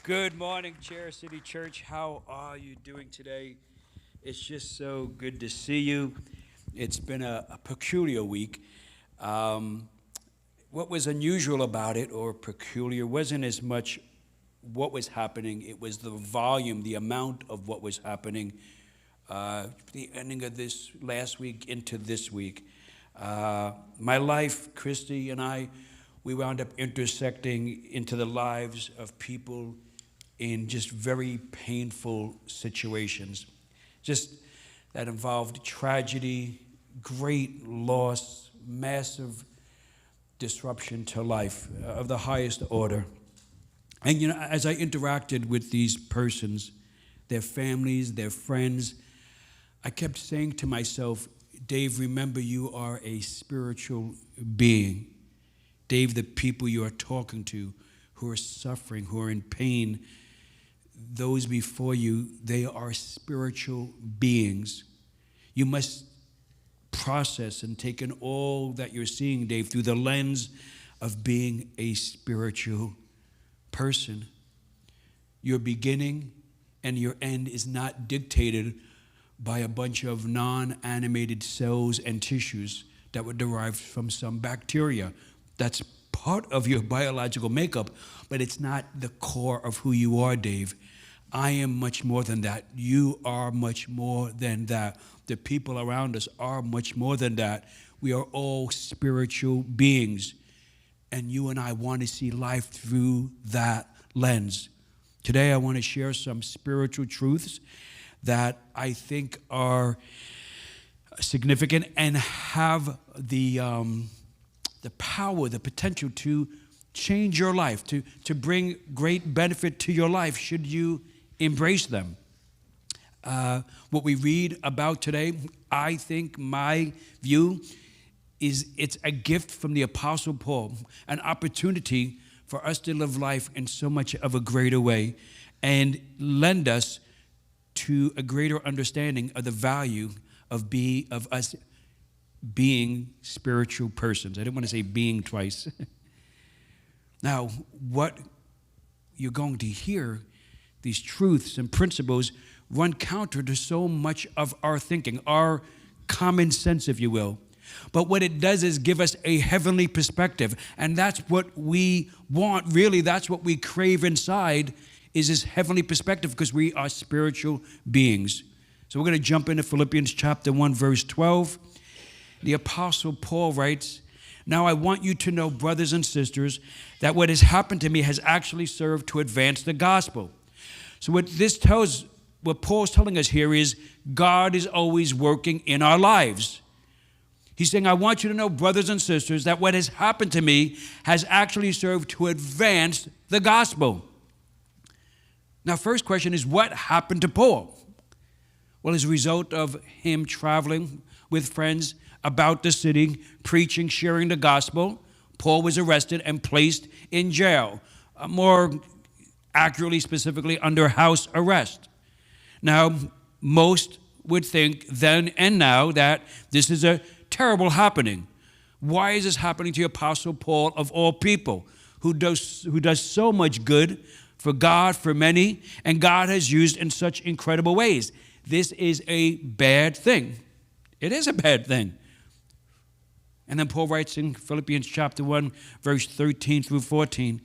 Good morning, Chair City Church. How are you doing today? It's just so good to see you. It's been a peculiar week. Um, what was unusual about it, or peculiar, wasn't as much what was happening, it was the volume, the amount of what was happening, the ending of this last week into this week. My life, Christy and I, we wound up intersecting into the lives of people in just very painful situations, just that involved tragedy, great loss, massive disruption to life of the highest order. And as I interacted with these persons, their families, their friends, I kept saying to myself, Dave, remember you are a spiritual being. Dave, the people you are talking to who are suffering, who are in pain, those before you, they are spiritual beings. You must process and take in all that you're seeing, Dave, through the lens of being a spiritual person. Your beginning and your end is not dictated by a bunch of non-animated cells and tissues that were derived from some bacteria. That's part of your biological makeup, but it's not the core of who you are, Dave. I am much more than that. You are much more than that. The people around us are much more than that. We are all spiritual beings, and you and I want to see life through that lens. Today, I want to share some spiritual truths that I think are significant and have the power, the potential to change your life, to bring great benefit to your life should you embrace them. What we read about today, I think my view is it's a gift from the Apostle Paul, an opportunity for us to live life in so much of a greater way and lend us to a greater understanding of the value of us being spiritual persons. I didn't want to say being twice. Now, what you're going to hear, these truths and principles, run counter to so much of our thinking, our common sense, if you will. But what it does is give us a heavenly perspective, and that's what we want. Really, that's what we crave inside, is this heavenly perspective, because we are spiritual beings. So we're going to jump into Philippians chapter 1, verse 12. The Apostle Paul writes, "Now I want you to know, brothers and sisters, that what has happened to me has actually served to advance the gospel." So what Paul's telling us here is God is always working in our lives. He's saying, I want you to know, brothers and sisters, that what has happened to me has actually served to advance the gospel. Now, first question is, what happened to Paul? Well, as a result of him traveling with friends about the city, preaching, sharing the gospel, Paul was arrested and placed in jail. More accurately, specifically, under house arrest. Now, most would think then and now that this is a terrible happening. Why is this happening to the Apostle Paul, of all people, who does so much good for God, for many, and God has used in such incredible ways? This is a bad thing. It is a bad thing. And then Paul writes in Philippians chapter 1, verse 13 through 14,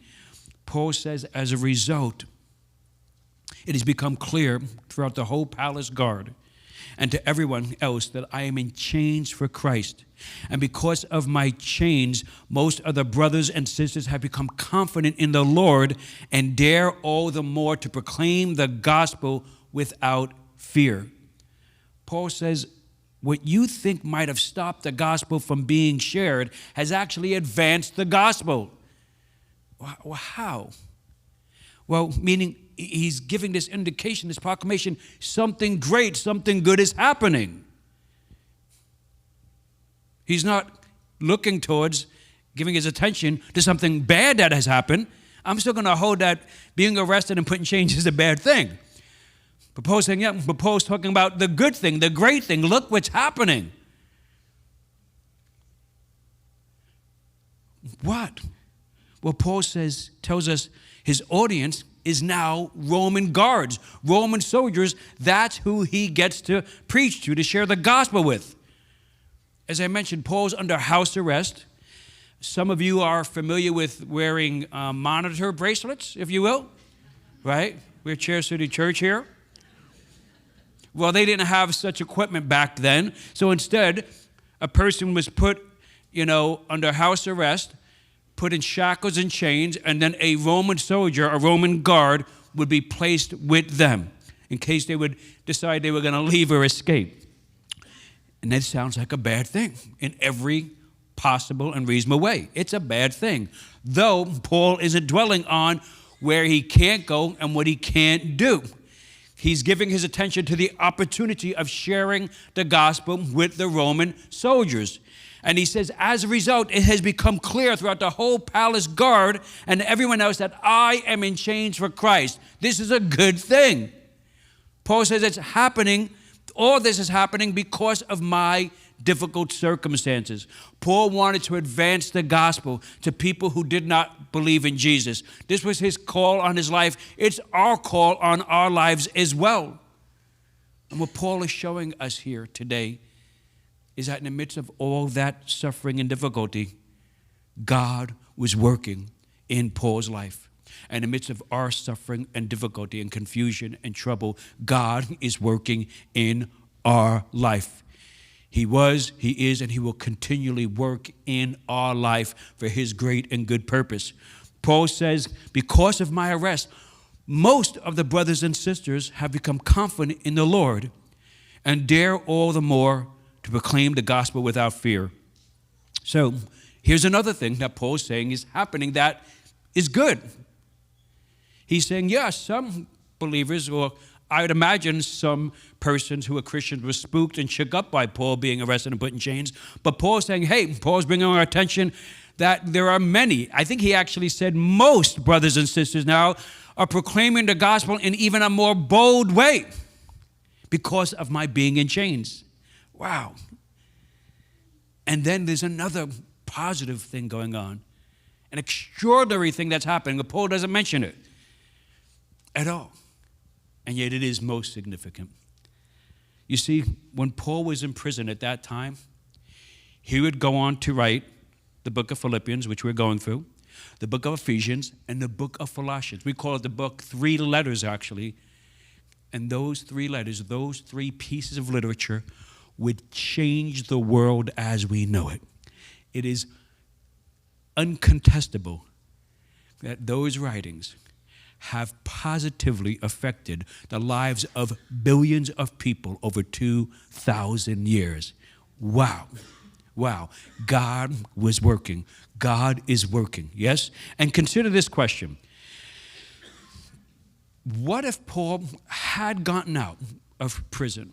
Paul says, as a result, it has become clear throughout the whole palace guard and to everyone else that I am in chains for Christ. And because of my chains, most of the brothers and sisters have become confident in the Lord and dare all the more to proclaim the gospel without fear. Paul says, what you think might have stopped the gospel from being shared has actually advanced the gospel. Well, how? Well, meaning he's giving this indication, this proclamation, something great, something good is happening. He's not looking towards giving his attention to something bad that has happened. I'm still going to hold that being arrested and put in chains is a bad thing. But Paul's saying, yeah, but Paul's talking about the good thing, the great thing. Look what's happening. What? Well, Paul tells us his audience, is now Roman guards, Roman soldiers. That's who he gets to preach to share the gospel with. As I mentioned, Paul's under house arrest. Some of you are familiar with wearing monitor bracelets, if you will, right? We're Chair City Church here. Well, they didn't have such equipment back then. So instead, a person was put, under house arrest, put in shackles and chains, and then a Roman soldier, a Roman guard, would be placed with them in case they would decide they were going to leave or escape. And that sounds like a bad thing in every possible and reasonable way. It's a bad thing. Though Paul isn't dwelling on where he can't go and what he can't do. He's giving his attention to the opportunity of sharing the gospel with the Roman soldiers. And he says, as a result, it has become clear throughout the whole palace guard and everyone else that I am in chains for Christ. This is a good thing. Paul says it's happening, all this is happening because of my difficult circumstances. Paul wanted to advance the gospel to people who did not believe in Jesus. This was his call on his life. It's our call on our lives as well. And what Paul is showing us here today is that in the midst of all that suffering and difficulty, God was working in Paul's life. And in the midst of our suffering and difficulty and confusion and trouble, God is working in our life. He was, he is, and he will continually work in our life for his great and good purpose. Paul says, because of my arrest, most of the brothers and sisters have become confident in the Lord and dare all the more to proclaim the gospel without fear. So here's another thing that Paul's saying is happening that is good. He's saying, yes, some believers, or I would imagine some persons who are Christians were spooked and shook up by Paul being arrested and put in chains. But Paul's saying, hey, Paul's bringing our attention that there are many. I think he actually said most brothers and sisters now are proclaiming the gospel in even a more bold way because of my being in chains. Wow. And then there's another positive thing going on, an extraordinary thing that's happening, but Paul doesn't mention it at all. And yet it is most significant. You see, when Paul was in prison at that time, he would go on to write the book of Philippians, which we're going through, the book of Ephesians, and the book of Colossians. We call it the book 3 letters, actually. And those 3 letters, those 3 pieces of literature would change the world as we know it. It is uncontestable that those writings have positively affected the lives of billions of people over 2,000 years. Wow. Wow. God was working. God is working. Yes? And consider this question. What if Paul had gotten out of prison?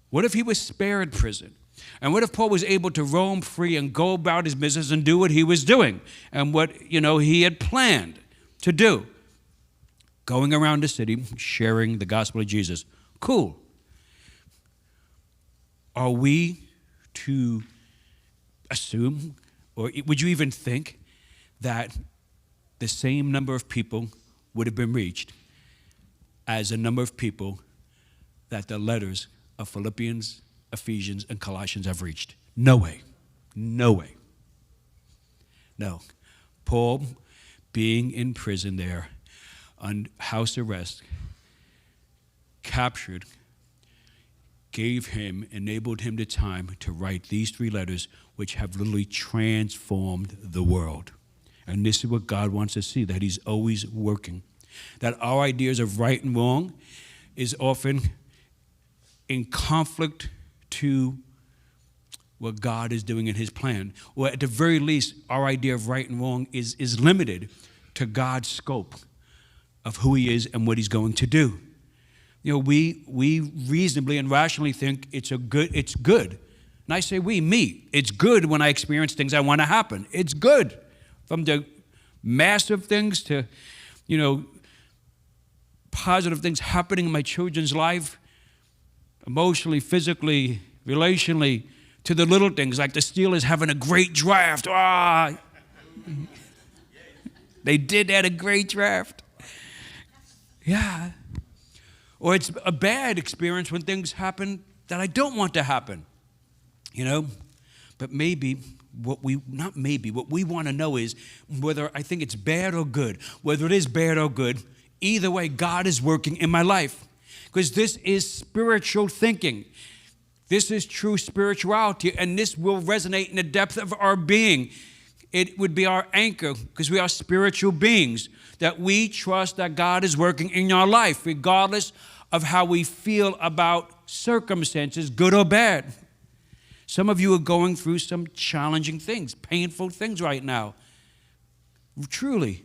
What if he was spared prison? And what if Paul was able to roam free and go about his business and do what he was doing and what, he had planned to do? Going around the city, sharing the gospel of Jesus. Cool. Are we to assume, or would you even think, that the same number of people would have been reached as the number of people that the letters of Philippians, Ephesians, and Colossians have reached? No way. No way. No. Paul, being in prison there, on house arrest, captured, enabled him the time to write these 3 letters, which have literally transformed the world. And this is what God wants to see, that he's always working. That our ideas of right and wrong is often in conflict to what God is doing in his plan. Or at the very least, our idea of right and wrong is limited to God's scope of who he is and what he's going to do. We reasonably and rationally think it's good. And I say me. It's good when I experience things I want to happen. It's good. From the massive things to, positive things happening in my children's life, emotionally, physically, relationally, to the little things like the Steelers having a great draft. They did have a great draft. Yeah. Or it's a bad experience when things happen that I don't want to happen. You know? But maybe, what we want to know is whether I think it's bad or good. Whether it is bad or good, either way, God is working in my life. Because this is spiritual thinking. This is true spirituality, and this will resonate in the depth of our being. It would be our anchor, because we are spiritual beings, that we trust that God is working in our life, regardless of how we feel about circumstances, good or bad. Some of you are going through some challenging things, painful things right now. Truly,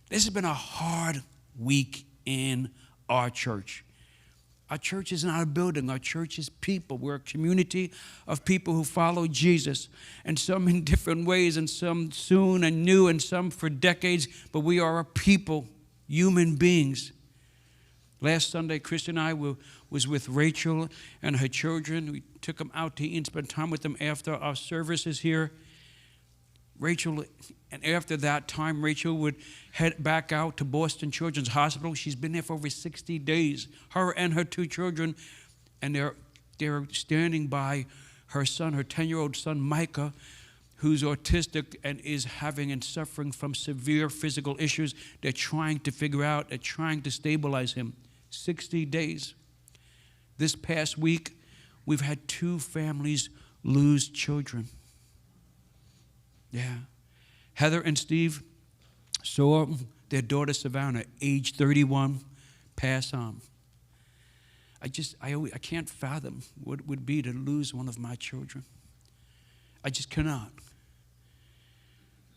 this has been a hard week in our church. Our church is not a building. Our church is people. We're a community of people who follow Jesus, and some in different ways, and some soon and new, and some for decades. But we are a people, human beings. Last Sunday, Christy and I was with Rachel and her children. We took them out to eat and spent time with them after our services here. Rachel, and after that time, Rachel would head back out to Boston Children's Hospital. She's been there for over 60 days, her and her 2 children, and they're standing by her son, her 10-year-old son, Micah, who's autistic and is having and suffering from severe physical issues. They're trying to figure out, they're trying to stabilize him. 60 days. This past week, we've had 2 families lose children. Yeah. Heather and Steve saw their daughter Savannah, age 31, pass on. I can't fathom what it would be to lose one of my children. I just cannot.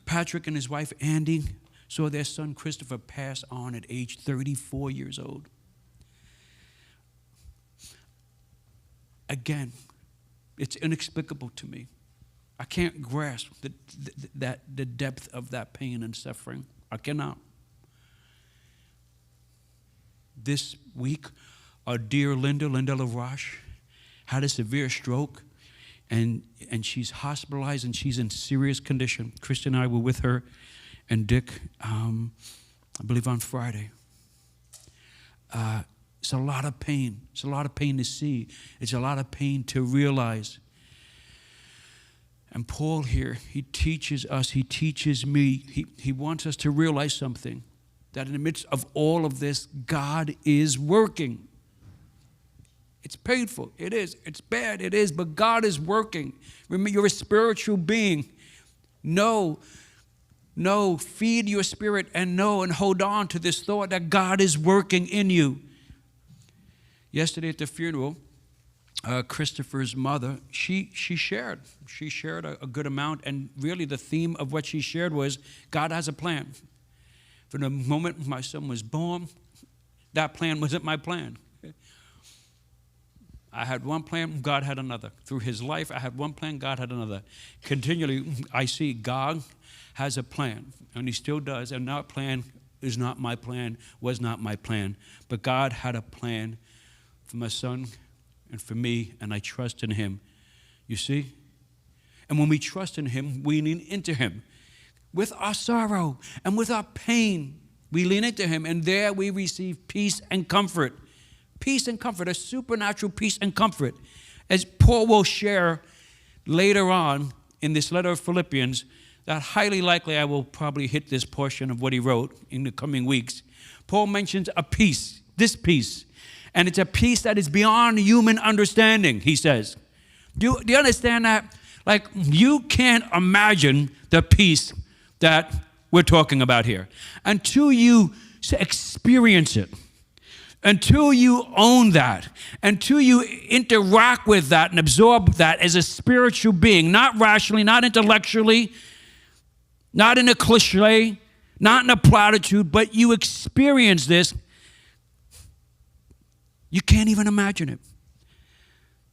Patrick and his wife Andy saw their son Christopher pass on at age 34 years old. Again, it's inexplicable to me. I can't grasp the depth of that pain and suffering. I cannot. This week, our dear Linda LaRoche, had a severe stroke, and she's hospitalized, and she's in serious condition. Christy and I were with her and Dick, I believe on Friday. It's a lot of pain. It's a lot of pain to see. It's a lot of pain to realize. And Paul here, he teaches us, he teaches me, he wants us to realize something, that in the midst of all of this, God is working. It's painful, it is. It's bad, it is, but God is working. Remember, you're a spiritual being. Know, feed your spirit and know and hold on to this thought that God is working in you. Yesterday at the funeral, Christopher's mother, she shared a good amount, and really the theme of what she shared was God has a plan. From the moment my son was born, that plan wasn't my plan. I had one plan, God had another. Through his life, I had one plan, God had another. Continually, I see God has a plan, and he still does, and that plan is not my plan, was not my plan. But God had a plan for my son and for me, and I trust in him. You see? And when we trust in him, we lean into him. With our sorrow and with our pain, we lean into him, and there we receive peace and comfort. Peace and comfort, a supernatural peace and comfort. As Paul will share later on in this letter of Philippians, that highly likely I will probably hit this portion of what he wrote in the coming weeks. Paul mentions a peace, this peace. And it's a peace that is beyond human understanding, he says. Do you understand that? Like, you can't imagine the peace that we're talking about here until you experience it, until you own that, until you interact with that and absorb that as a spiritual being, not rationally, not intellectually, not in a cliche, not in a platitude, but you experience this. You can't even imagine it.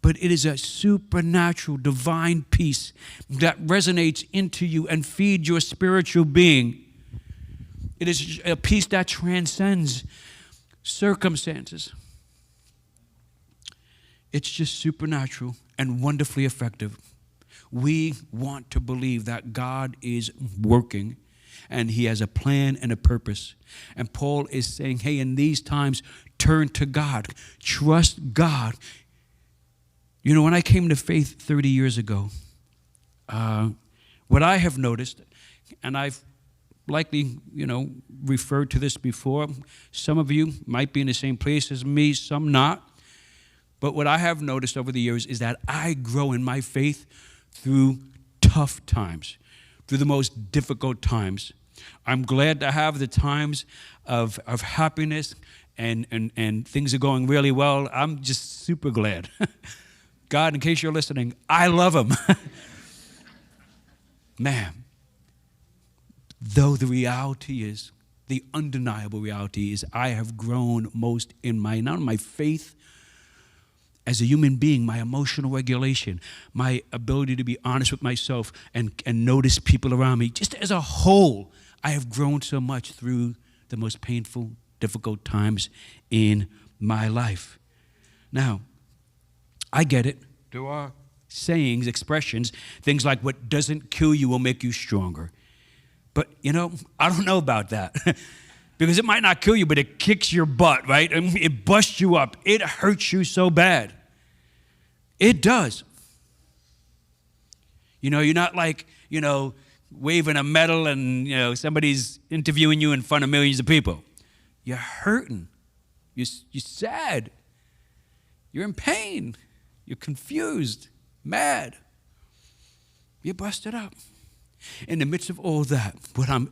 But it is a supernatural, divine peace that resonates into you and feeds your spiritual being. It is a peace that transcends circumstances. It's just supernatural and wonderfully effective. We want to believe that God is working, and he has a plan and a purpose. And Paul is saying, hey, in these times, turn to God. Trust God. You know, when I came to faith 30 years ago, what I have noticed, and I've likely, referred to this before. Some of you might be in the same place as me, some not. But what I have noticed over the years is that I grow in my faith through tough times, through the most difficult times. I'm glad to have the times of happiness and things are going really well. I'm just super glad. God, in case you're listening, I love him. Man. Though the reality is, the undeniable reality is, I have grown most in not my faith as a human being, my emotional regulation, my ability to be honest with myself and notice people around me. Just as a whole, I have grown so much through the most painful, difficult times in my life. Now, I get it. There are sayings, expressions, things like what doesn't kill you will make you stronger. But, I don't know about that. Because it might not kill you, but it kicks your butt, right? I mean, it busts you up. It hurts you so bad. It does. You're not like, waving a medal and, somebody's interviewing you in front of millions of people. You're hurting. You're sad. You're in pain. You're confused, mad. You're busted up. In the midst of all that, what I'm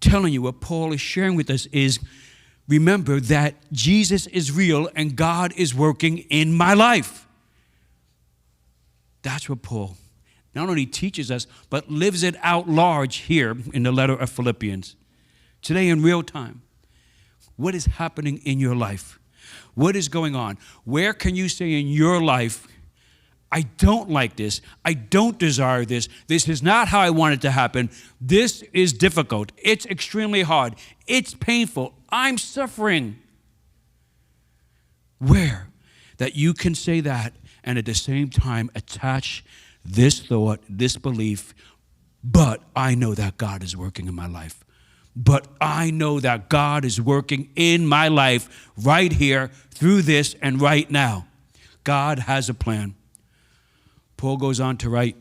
telling you, what Paul is sharing with us is, remember that Jesus is real and God is working in my life. That's what Paul not only teaches us, but lives it out large here in the letter of Philippians. Today in real time, what is happening in your life? What is going on? Where can you say in your life, I don't like this. I don't desire this. This is not how I want it to happen. This is difficult. It's extremely hard. It's painful. I'm suffering. Where? That you can say that and at the same time attach this thought, this belief, but I know that God is working in my life. But I know that God is working in my life right here through this and right now. God has a plan. Paul goes on to write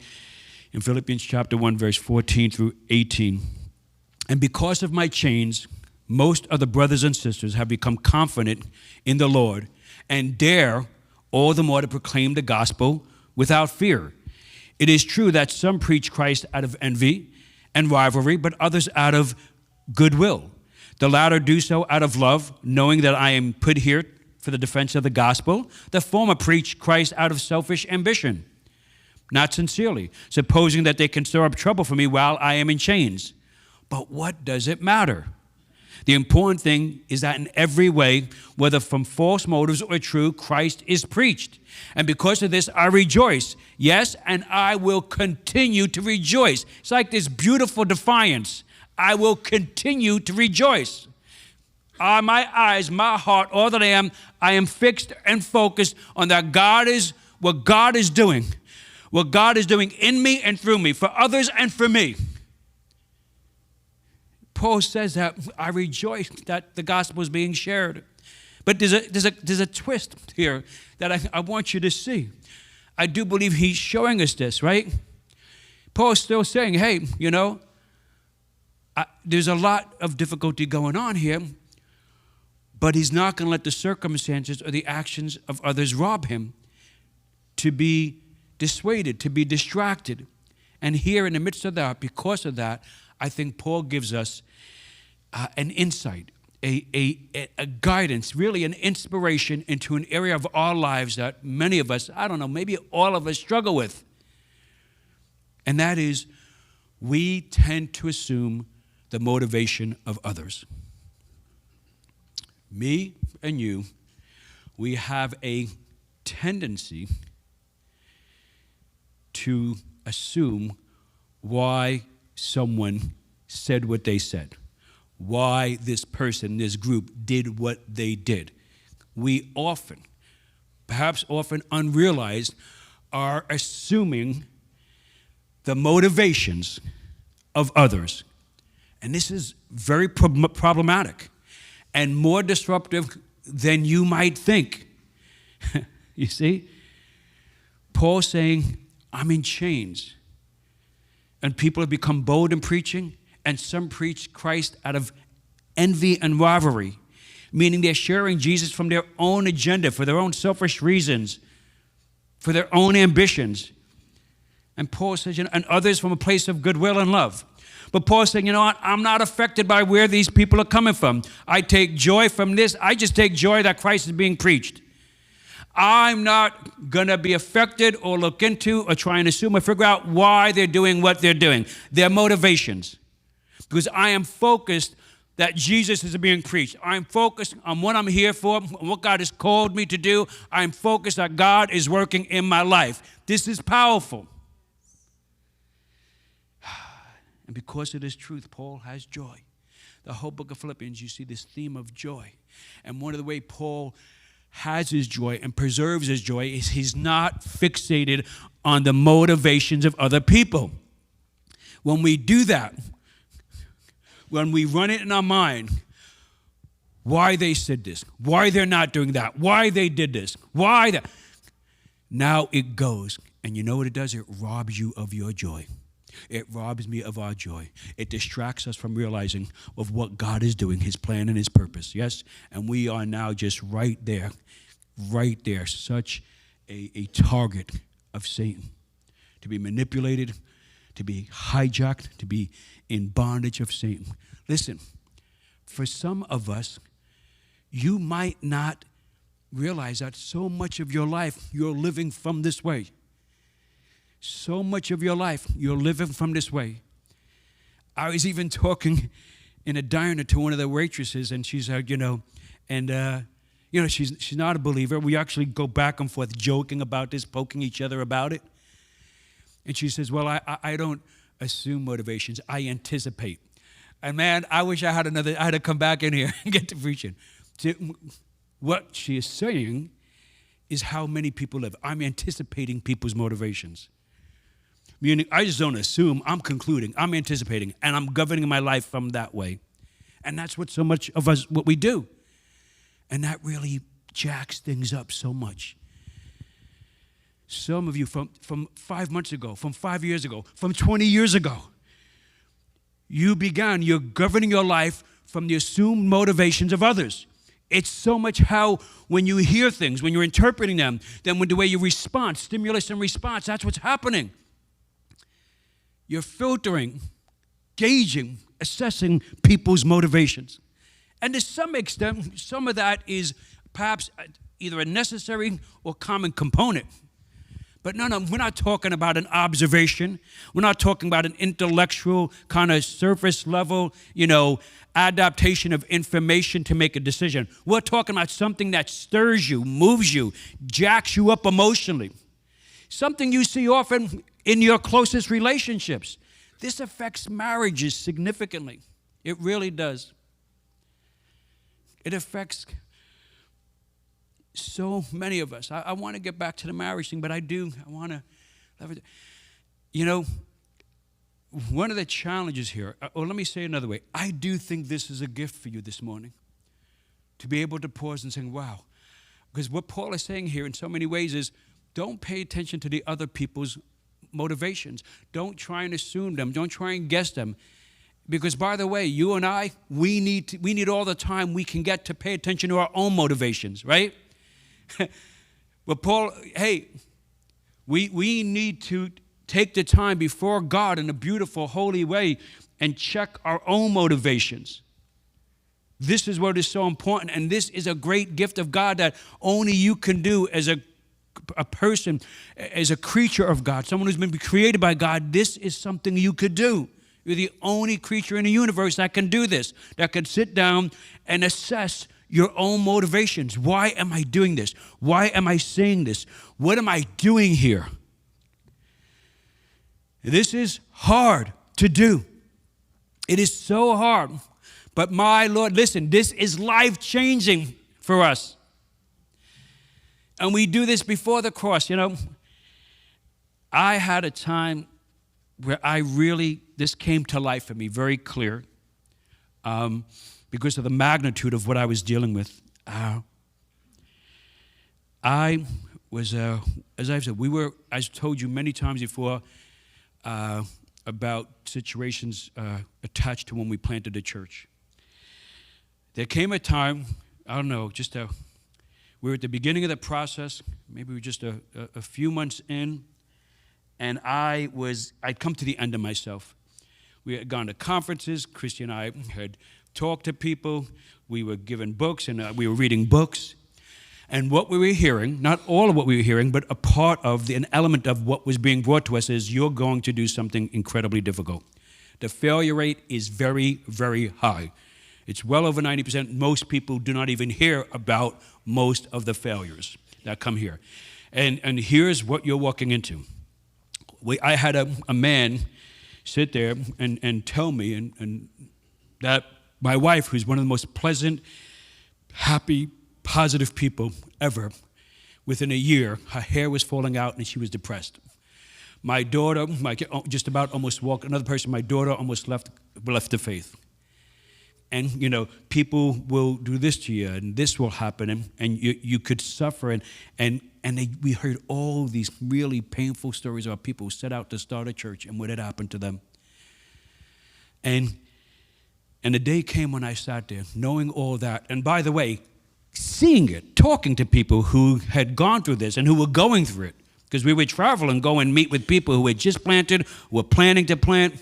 in Philippians chapter 1, verse 14 through 18, and because of my chains, most of the brothers and sisters have become confident in the Lord and dare all the more to proclaim the gospel without fear. It is true that some preach Christ out of envy and rivalry, but others out of goodwill. The latter do so out of love, knowing that I am put here for the defense of the gospel. The former preach Christ out of selfish ambition, not sincerely, supposing that they can stir up trouble for me while I am in chains. But what does it matter? The important thing is that in every way, whether from false motives or true, Christ is preached. And because of this, I rejoice. Yes, and I will continue to rejoice. It's like this beautiful defiance. I will continue to rejoice. My eyes, my heart, all that I am fixed and focused on that what God is doing. What God is doing in me and through me, for others and for me. Paul says that I rejoice that the gospel is being shared. But there's a twist here that I want you to see. I do believe he's showing us this, right? Paul's still saying, hey, there's a lot of difficulty going on here, but he's not going to let the circumstances or the actions of others rob him to be dissuaded, to be distracted. And here in the midst of that, because of that, I think Paul gives us an insight, a guidance, really an inspiration into an area of our lives that many of us, I don't know, maybe all of us struggle with. And that is, we tend to assume the motivation of others. Me and you, we have a tendency to assume why someone said what they said, why this person, this group did what they did. We often, perhaps often unrealized, are assuming the motivations of others. And this is very problematic and more disruptive than you might think. You see? Paul saying, I'm in chains. And people have become bold in preaching, and some preach Christ out of envy and rivalry, meaning they're sharing Jesus from their own agenda, for their own selfish reasons, for their own ambitions. And Paul says, and others from a place of goodwill and love. But Paul's saying, you know what? I'm not affected by where these people are coming from. I take joy from this. I just take joy that Christ is being preached. I'm not going to be affected or look into or try and assume or figure out why they're doing what they're doing, their motivations. Because I am focused that Jesus is being preached. I'm focused on what I'm here for, what God has called me to do. I'm focused that God is working in my life. This is powerful. And because of this truth, Paul has joy. The whole book of Philippians, you see this theme of joy. And one of the way Paul has his joy and preserves his joy is he's not fixated on the motivations of other people. When we do that, when we run it in our mind, why they said this, why they're not doing that, why they did this, why that. Now it goes, and you know what it does? It robs you of your joy. It robs me of our joy. It distracts us from realizing of what God is doing, his plan and his purpose, yes? And we are now just right there, such a target of Satan, to be manipulated, to be hijacked, to be in bondage of Satan. Listen, for some of us, you might not realize that so much of your life you're living from this way. So much of your life you're living from this way. I was even talking in a diner to one of the waitresses, and she said, she's not a believer. We actually go back and forth joking about this, poking each other about it. And she says, well, I don't assume motivations. I anticipate. And man, I wish I had to come back in here and get to preaching. What she is saying is how many people live. I'm anticipating people's motivations. Meaning, I just don't assume, I'm concluding, I'm anticipating, and I'm governing my life from that way. And that's what so much of us, what we do. And that really jacks things up so much. Some of you from 5 months ago, from 5 years ago, from 20 years ago, you're governing your life from the assumed motivations of others. It's so much how when you hear things, when you're interpreting them, then with the way you respond, stimulus and response, that's what's happening. You're filtering, gauging, assessing people's motivations. And to some extent, some of that is perhaps either a necessary or common component. But no, we're not talking about an observation. We're not talking about an intellectual kind of surface level, adaptation of information to make a decision. We're talking about something that stirs you, moves you, jacks you up emotionally. Something you see often in your closest relationships. This affects marriages significantly. It really does. It affects so many of us. I want to get back to the marriage thing, but I want to, one of the challenges here, or let me say it another way, I do think this is a gift for you this morning, to be able to pause and say, wow. Because what Paul is saying here in so many ways is, don't pay attention to the other people's motivations. Don't try and assume them. Don't try and guess them. Because by the way, you and I, we need all the time we can get to pay attention to our own motivations, right? But Paul, hey, we need to take the time before God in a beautiful, holy way and check our own motivations. This is what is so important, and this is a great gift of God that only you can do as a person, as a creature of God, someone who's been created by God. This is something you could do. You're the only creature in the universe that can do this, that can sit down and assess your own motivations. Why am I doing this? Why am I saying this? What am I doing here? This is hard to do. It is so hard. But my Lord, listen, this is life-changing for us. And we do this before the cross. I had a time where this came to life for me very clear. because of the magnitude of what I was dealing with. I was, as I've said, I've told you many times before about situations attached to when we planted a church. There came a time, I don't know, we were at the beginning of the process, maybe we were just a few months in, and I'd come to the end of myself. We had gone to conferences. Christy and I had talked to people. We were given books, and we were reading books. And what we were hearing, not all of what we were hearing, but a part of an element of what was being brought to us is you're going to do something incredibly difficult. The failure rate is very, very high. It's well over 90%. Most people do not even hear about most of the failures that come here. And here's what you're walking into. I had a man sit there and tell me and that my wife, who's one of the most pleasant, happy, positive people ever, within a year, her hair was falling out and she was depressed. My daughter, just about almost walked, another person, my daughter almost left the faith. And, people will do this to you, and this will happen, and you could suffer. We heard all these really painful stories about people who set out to start a church and what had happened to them. And the day came when I sat there, knowing all that. And by the way, seeing it, talking to people who had gone through this and who were going through it. Because we would travel and go and meet with people who had just planted, were planning to plant.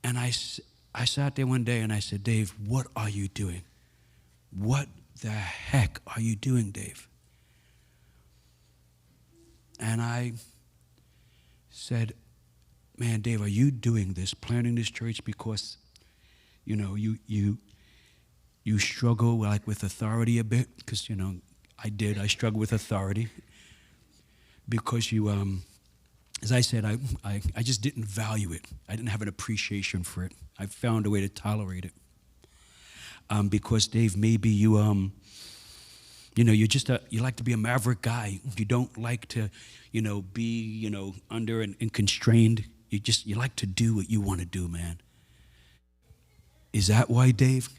And I sat there one day and I said, Dave, what are you doing? What the heck are you doing, Dave? And I said, man, Dave, are you doing this, planting this church because, you struggle with authority a bit? Because, I struggle with authority. Because as I said, I just didn't value it. I didn't have an appreciation for it. I found a way to tolerate it. Because Dave, maybe you like to be a maverick guy. You don't like to, be, under and constrained. You like to do what you want to do, man. Is that why, Dave?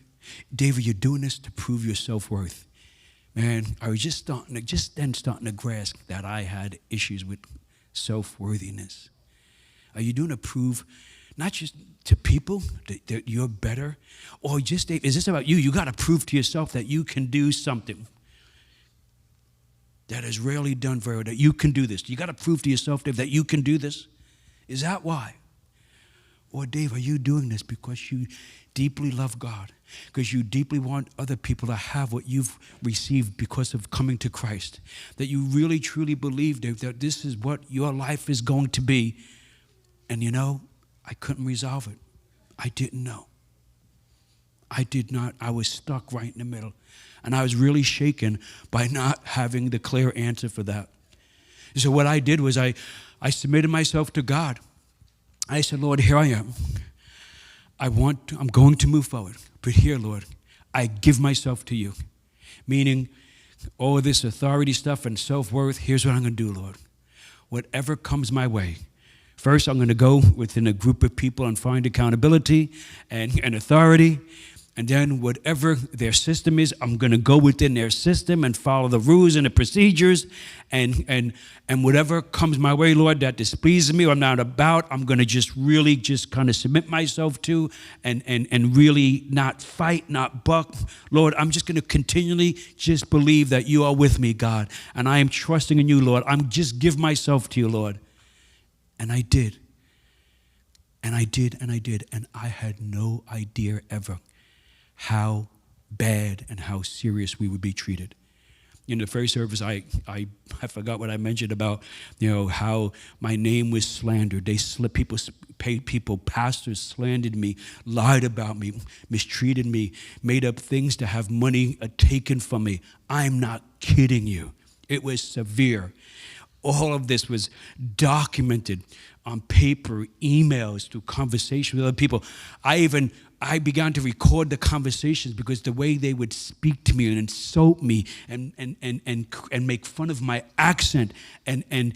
Dave, are you doing this to prove your self-worth? Man, I was just starting to grasp that I had issues with self-worthiness. Are you doing to prove, not just to people that you're better, or just, Dave, is this about you? You got to prove to yourself that you can do something that is rarely done very well, that you can do this. You got to prove to yourself, Dave, that you can do this. Is that why? Or, Dave, are you doing this because you deeply love God, because you deeply want other people to have what you've received because of coming to Christ, that you really, truly believe, Dave, that this is what your life is going to be? And I couldn't resolve it. I didn't know. I did not. I was stuck right in the middle. And I was really shaken by not having the clear answer for that. So what I did was I submitted myself to God. I said, Lord, here I am. I'm going to move forward. But here, Lord, I give myself to you. Meaning, all this authority stuff and self-worth, here's what I'm going to do, Lord. Whatever comes my way, first I'm going to go within a group of people and find accountability and authority. And then whatever their system is, I'm going to go within their system and follow the rules and the procedures. And whatever comes my way, Lord, that displeases me or I'm not about, I'm going to just really just kind of submit myself to and really not fight, not buck. Lord, I'm just going to continually just believe that you are with me, God. And I am trusting in you, Lord. I'm just give myself to you, Lord. And I did. And I did, and I did. And I had no idea ever how bad and how serious we would be treated. In the first service, I forgot what I mentioned about, how my name was slandered. Pastors slandered me, lied about me, mistreated me, made up things to have money taken from me. I'm not kidding you. It was severe. All of this was documented on paper, emails, through conversation with other people. I even I began to record the conversations because the way they would speak to me and insult me and make fun of my accent and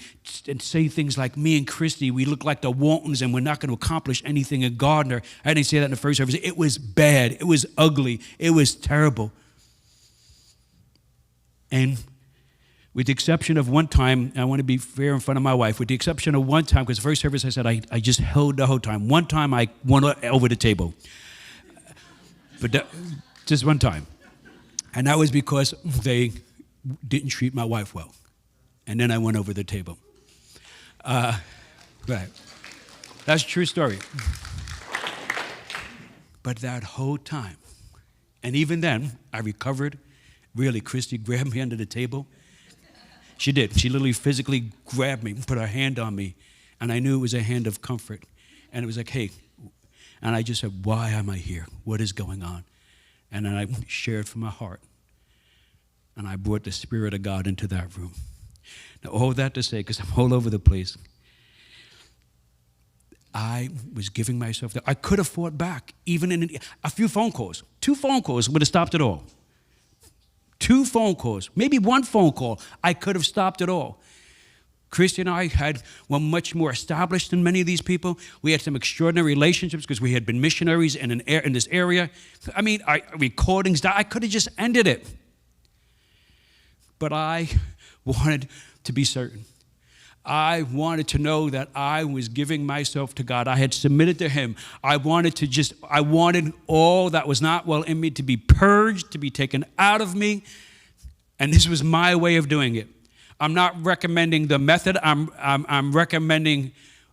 say things like, me and Christy, we look like the Waltons and we're not going to accomplish anything in Gardner. I didn't say that in the first service. It was bad. It was ugly. It was terrible. And with the exception of one time, I want to be fair in front of my wife, with the exception of one time, because the first service I said I just held the whole time. One time I went over the table. But just one time. And that was because they didn't treat my wife well. And then I went over the table. Right. That's a true story. But that whole time, and even then, I recovered. Really, Christy grabbed me under the table. She did. She literally physically grabbed me, put her hand on me, and I knew it was a hand of comfort. And it was like, hey. And I just said, why am I here? What is going on? And then I shared from my heart. And I brought the Spirit of God into that room. Now, all that to say, because I'm all over the place, I was giving myself, I could have fought back, even in a few phone calls. 2 phone calls would have stopped it all. 2 phone calls, maybe 1 phone call, I could have stopped it all. Christy and I were much more established than many of these people. We had some extraordinary relationships because we had been missionaries in this area. I mean, recordings, I could have just ended it. But I wanted to be certain. I wanted to know that I was giving myself to God. I had submitted to Him. I wanted all that was not well in me to be purged, to be taken out of me. And this was my way of doing it. I'm not recommending the method. I'm recommending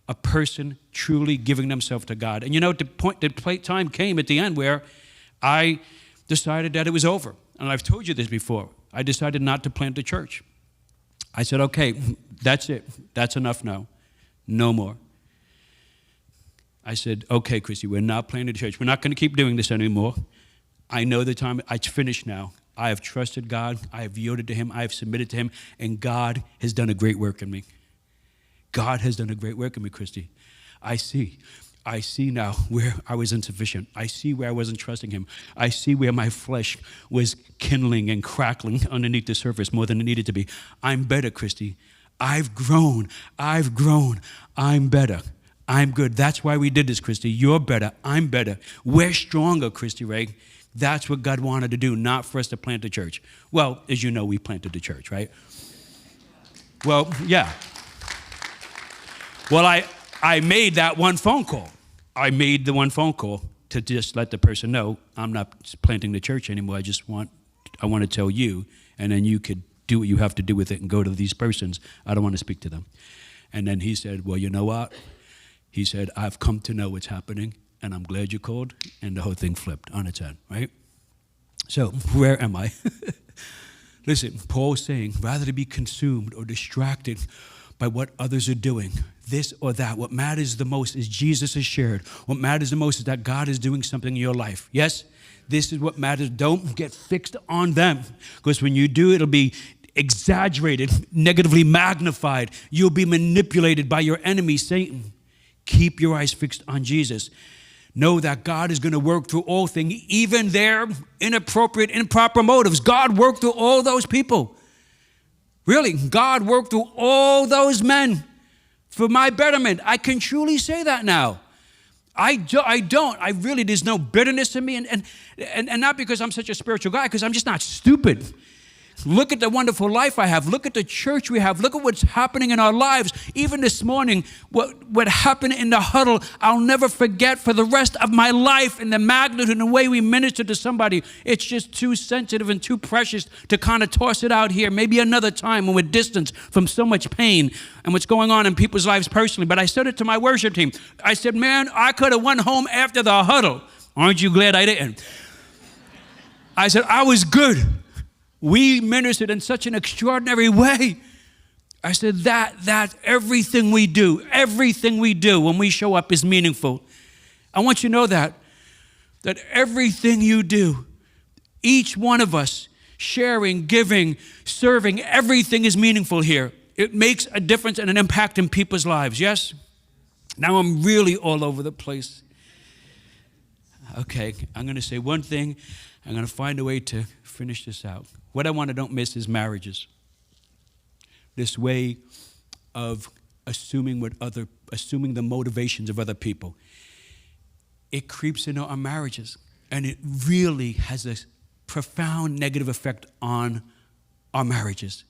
a person truly giving themselves to God. And you know, the time came at the end where I decided that it was over. And I've told you this before. I decided not to plant a church. I said, okay, that's it. That's enough now. No more. I said, okay, Christy, we're not planting a church. We're not going to keep doing this anymore. I know the time. It's finished now. I have trusted God. I have yielded to Him. I have submitted to Him. And God has done a great work in me. God has done a great work in me, Christy. I see now where I was insufficient. I see where I wasn't trusting Him. I see where my flesh was kindling and crackling underneath the surface more than it needed to be. I'm better, Christy. I've grown. I'm better. I'm good. That's why we did this, Christy. You're better. I'm better. We're stronger, Christy Ray. That's what God wanted to do, not for us to plant a church. Well, as you know, we planted the church, right? Well, yeah. Well, I made that 1 phone call. I made the 1 phone call to just let the person know I'm not planting the church anymore. I want to tell you, and then you could do what you have to do with it and go to these persons. I don't want to speak to them. And then he said, well, you know what? He said, I've come to know what's happening, and I'm glad you called. And the whole thing flipped on its head, right? So where am I? Listen, Paul's saying, rather to be consumed or distracted by what others are doing, this or that. What matters the most is Jesus is shared. What matters the most is that God is doing something in your life. Yes? This is what matters. Don't get fixed on them. Because when you do, it'll be exaggerated, negatively magnified. You'll be manipulated by your enemy, Satan. Keep your eyes fixed on Jesus. Know that God is going to work through all things, even their inappropriate, improper motives. God worked through all those people. Really, God worked through all those men for my betterment. I can truly say that now. I don't. I really, there's no bitterness in me. And not because I'm such a spiritual guy, because I'm just not stupid. Look at the wonderful life I have. Look at the church we have. Look at what's happening in our lives. Even this morning, what happened in the huddle, I'll never forget for the rest of my life, and the magnitude and the way we ministered to somebody. It's just too sensitive and too precious to kind of toss it out here. Maybe another time when we're distanced from so much pain and what's going on in people's lives personally. But I said it to my worship team. I said, man, I could have went home after the huddle. Aren't you glad I didn't? I said, I was good. We ministered in such an extraordinary way. I said that everything we do when we show up is meaningful. I want you to know that everything you do, each one of us, sharing, giving, serving, everything is meaningful here. It makes a difference and an impact in people's lives, yes? Now I'm really all over the place. Okay, I'm going to say one thing. I'm going to find a way to finish this out. What I want to don't miss is marriages. This way of assuming the motivations of other people. It creeps into our marriages, and it really has a profound negative effect on our marriages.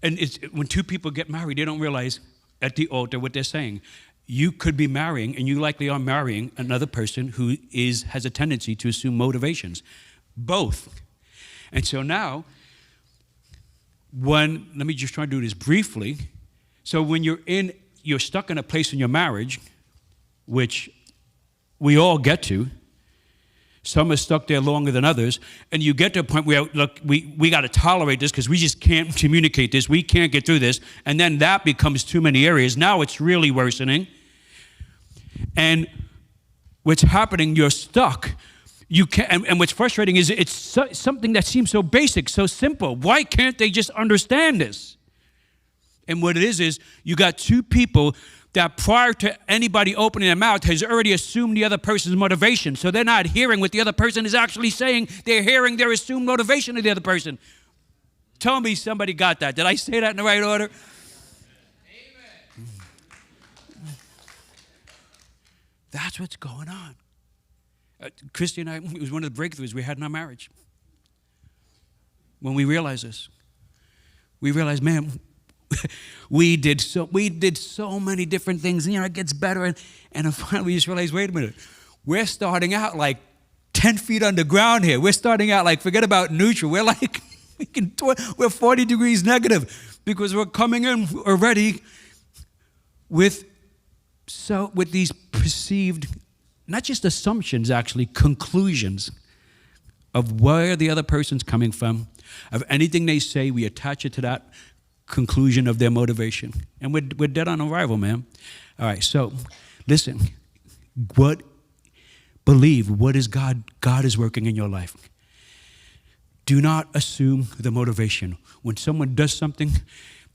And when two people get married, they don't realize at the altar what they're saying. You could be marrying, and you likely are marrying another person who has a tendency to assume motivations. Both. And so now, let me just try to do this briefly. So when you're stuck in a place in your marriage, which we all get to. Some are stuck there longer than others. And you get to a point where, look, we got to tolerate this because we just can't communicate this. We can't get through this. And then that becomes too many areas. Now it's really worsening. And what's happening, you're stuck. You can't, and what's frustrating is it's something that seems so basic, so simple. Why can't they just understand this? And what it is you got two people that prior to anybody opening their mouth has already assumed the other person's motivation. So they're not hearing what the other person is actually saying. They're hearing their assumed motivation of the other person. Tell me somebody got that. Did I say that in the right order? Amen. That's what's going on. Christy and I, it was one of the breakthroughs we had in our marriage. When we realized this, we realized, man, we did so many different things. You know, it gets better, and finally we just realized, wait a minute, we're starting out like 10 feet underground here. We're starting out like, forget about neutral. We're like, we're 40 degrees negative because we're coming in already with these perceived, not just assumptions, actually, conclusions of where the other person's coming from, of anything they say, we attach it to that conclusion of their motivation. And we're dead on arrival, man. All right, so listen, believe what is God is working in your life. Do not assume the motivation. When someone does something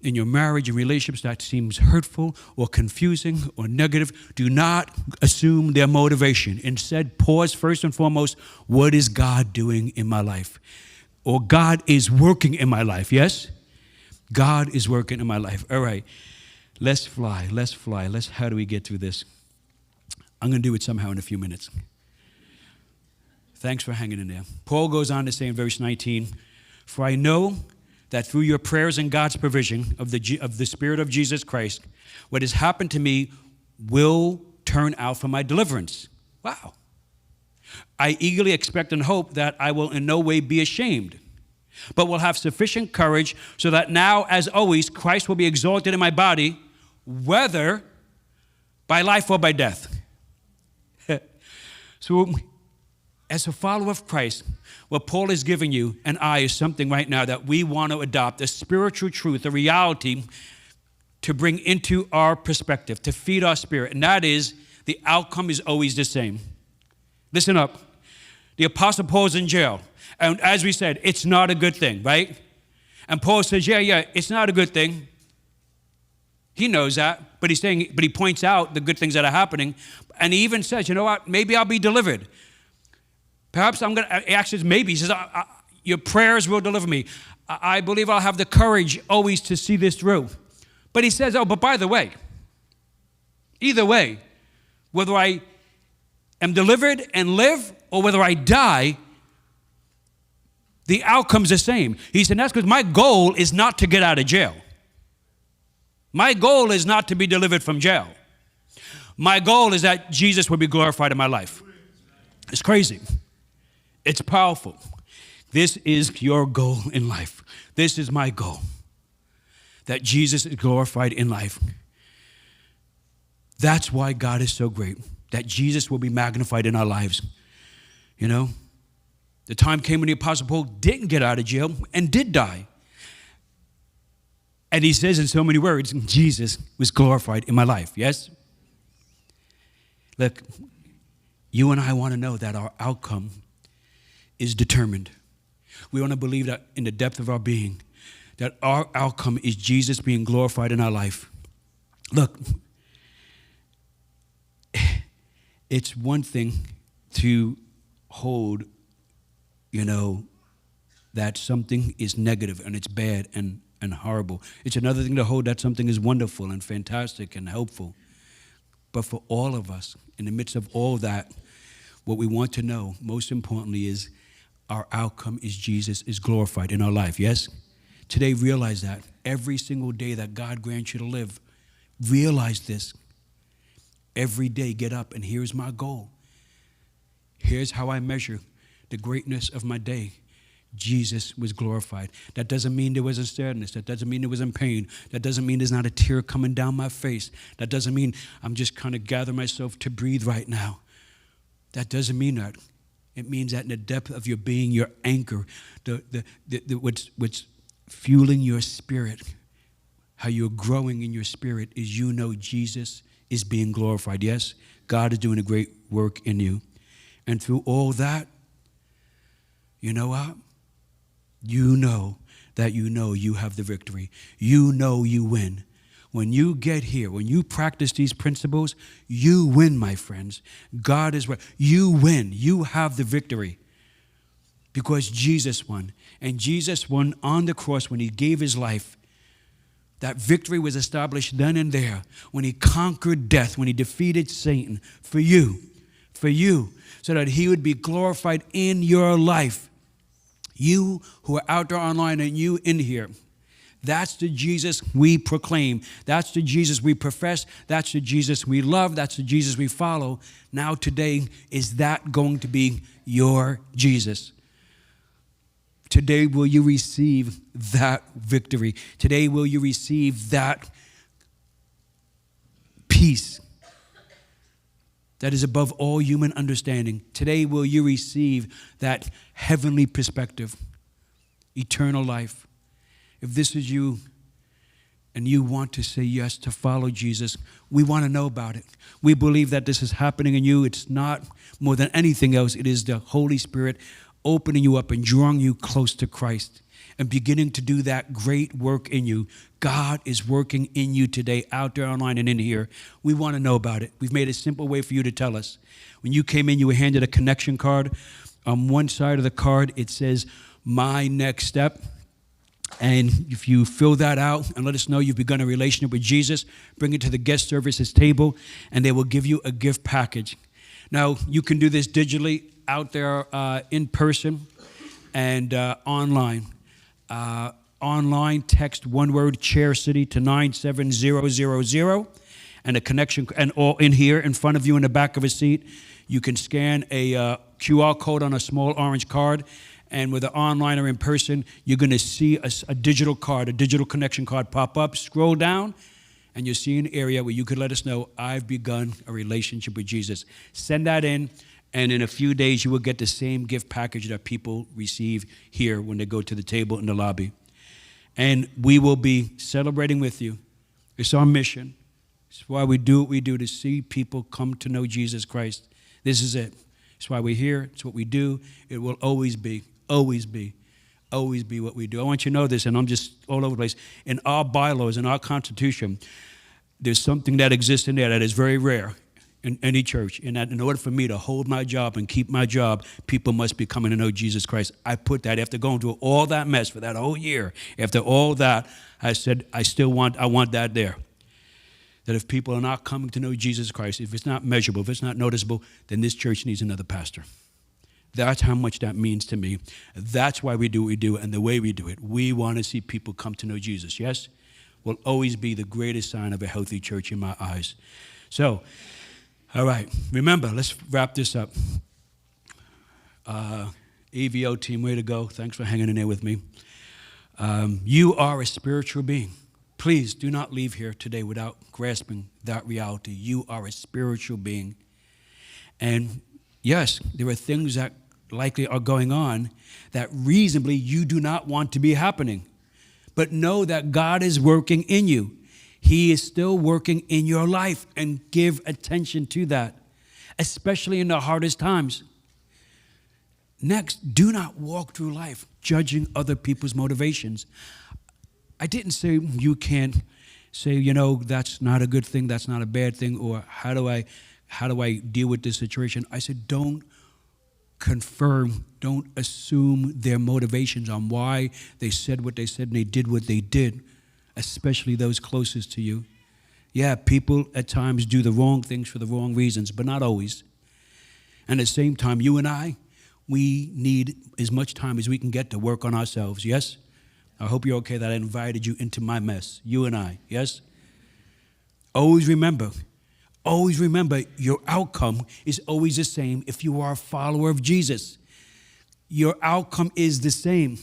in your marriage and relationships that seems hurtful or confusing or negative, do not assume their motivation. Instead, pause first and foremost, what is God doing in my life? Or God is working in my life, yes? God is working in my life. All right, let's fly. How do we get through this? I'm going to do it somehow in a few minutes. Thanks for hanging in there. Paul goes on to say in verse 19, for I know that through your prayers and God's provision of the Spirit of Jesus Christ, what has happened to me will turn out for my deliverance. Wow. I eagerly expect and hope that I will in no way be ashamed, but will have sufficient courage so that now, as always, Christ will be exalted in my body, whether by life or by death. So, as a follower of Christ, what Paul is giving you and I is something right now that we want to adopt, a spiritual truth, a reality to bring into our perspective, to feed our spirit, and that is the outcome is always the same. Listen up. The Apostle Paul's in jail. And as we said, it's not a good thing, right? And Paul says, yeah, it's not a good thing. He knows that, but he points out the good things that are happening. And he even says, you know what, maybe I'll be delivered. Perhaps he says, your prayers will deliver me. I believe I'll have the courage always to see this through. But he says, but by the way, either way, whether I am delivered and live or whether I die, the outcome's the same. He said, that's because my goal is not to get out of jail. My goal is not to be delivered from jail. My goal is that Jesus will be glorified in my life. It's crazy. It's powerful. This is your goal in life. This is my goal. That Jesus is glorified in life. That's why God is so great. That Jesus will be magnified in our lives. You know? The time came when the Apostle Paul didn't get out of jail and did die. And he says in so many words, Jesus was glorified in my life, yes? Look, you and I want to know that our outcome is determined. We want to believe that in the depth of our being, that our outcome is Jesus being glorified in our life. Look, It's one thing to hold, that something is negative and it's bad and horrible. It's another thing to hold that something is wonderful and fantastic and helpful. But for all of us, in the midst of all that, what we want to know, most importantly, is our outcome is Jesus is glorified in our life, yes? Today, realize that. Every single day that God grants you to live, realize this. Every day, get up, and here's my goal. Here's how I measure the greatness of my day. Jesus was glorified. That doesn't mean there wasn't sadness. That doesn't mean there wasn't pain. That doesn't mean there's not a tear coming down my face. That doesn't mean I'm just kind of gathering myself to breathe right now. That doesn't mean that. It means that in the depth of your being, your anchor, what's fueling your spirit, how you're growing in your spirit, is Jesus is being glorified. Yes, God is doing a great work in you. And through all that, you know what? You know that you have the victory. You know you win. When you get here, when you practice these principles, you win, my friends. God is right. You win. You have the victory because Jesus won. And Jesus won on the cross when he gave his life. That victory was established then and there when he conquered death, when he defeated Satan for you, so that he would be glorified in your life. You who are out there online and you in here, that's the Jesus we proclaim. That's the Jesus we profess. That's the Jesus we love. That's the Jesus we follow. Now today, is that going to be your Jesus? Today, will you receive that victory? Today, will you receive that peace that is above all human understanding? Today, will you receive that heavenly perspective, eternal life? If this is you and you want to say yes to follow Jesus, we want to know about it. We believe that this is happening in you. It's not more than anything else. It is the Holy Spirit opening you up and drawing you close to Christ and beginning to do that great work in you. God is working in you today, out there online and in here. We want to know about it. We've made a simple way for you to tell us. When you came in, you were handed a connection card. On one side of the card, it says, "My Next Step." And if you fill that out and let us know you've begun a relationship with Jesus, bring it to the guest services table, and they will give you a gift package. Now, you can do this digitally, out there in person, and online. Online, text one word, Chair City, to 97000, and a connection, and all in here in front of you in the back of a seat. You can scan a QR code on a small orange card, and whether online or in person, you're going to see a digital card, a digital connection card pop up. Scroll down, and you'll see an area where you could let us know, I've begun a relationship with Jesus. Send that in, and in a few days, you will get the same gift package that people receive here when they go to the table in the lobby. And we will be celebrating with you. It's our mission. It's why we do what we do, to see people come to know Jesus Christ. This is it. It's why we're here. It's what we do. It will always be what we do. I want you to know this, and I'm just all over the place. In our bylaws, in our Constitution, there's something that exists in there that is very rare in any church, in that in order for me to hold my job and keep my job, people must be coming to know Jesus Christ. I put that after going through all that mess for that whole year. After all that, I said, I want that there. That if people are not coming to know Jesus Christ, if it's not measurable, if it's not noticeable, then this church needs another pastor. That's how much that means to me. That's why we do what we do and the way we do it. We want to see people come to know Jesus, yes? Will always be the greatest sign of a healthy church in my eyes. So, all right, remember, let's wrap this up. EVO team, way to go. Thanks for hanging in there with me. You are a spiritual being. Please do not leave here today without grasping that reality. You are a spiritual being. And yes, there are things that likely are going on that reasonably you do not want to be happening. But know that God is working in you. He is still working in your life, and give attention to that, especially in the hardest times. Next, do not walk through life judging other people's motivations. I didn't say you can't say, that's not a good thing, that's not a bad thing, or how do I How do I deal with this situation? I said, don't confirm, don't assume their motivations on why they said what they said and they did what they did, especially those closest to you. Yeah, people at times do the wrong things for the wrong reasons, but not always. And at the same time, you and I, we need as much time as we can get to work on ourselves, yes? I hope you're okay that I invited you into my mess, you and I, yes? Always remember, your outcome is always the same if you are a follower of Jesus. Your outcome is the same.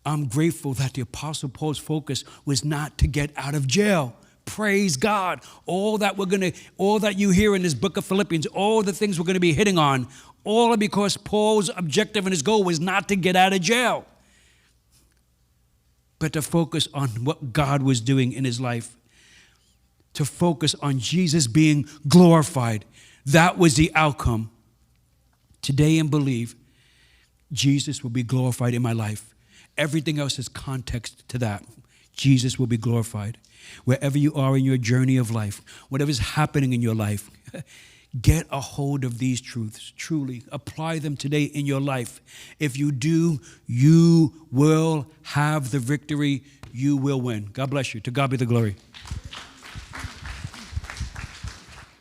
I'm grateful that the Apostle Paul's focus was not to get out of jail. Praise God. All that you hear in this book of Philippians, all the things we're going to be hitting on, all because Paul's objective and his goal was not to get out of jail, but to focus on what God was doing in his life, to focus on Jesus being glorified. That was the outcome. Today, and believe, Jesus will be glorified in my life. Everything else is context to that. Jesus will be glorified. Wherever you are in your journey of life, whatever's happening in your life, get a hold of these truths. Truly, apply them today in your life. If you do, you will have the victory. You will win. God bless you. To God be the glory.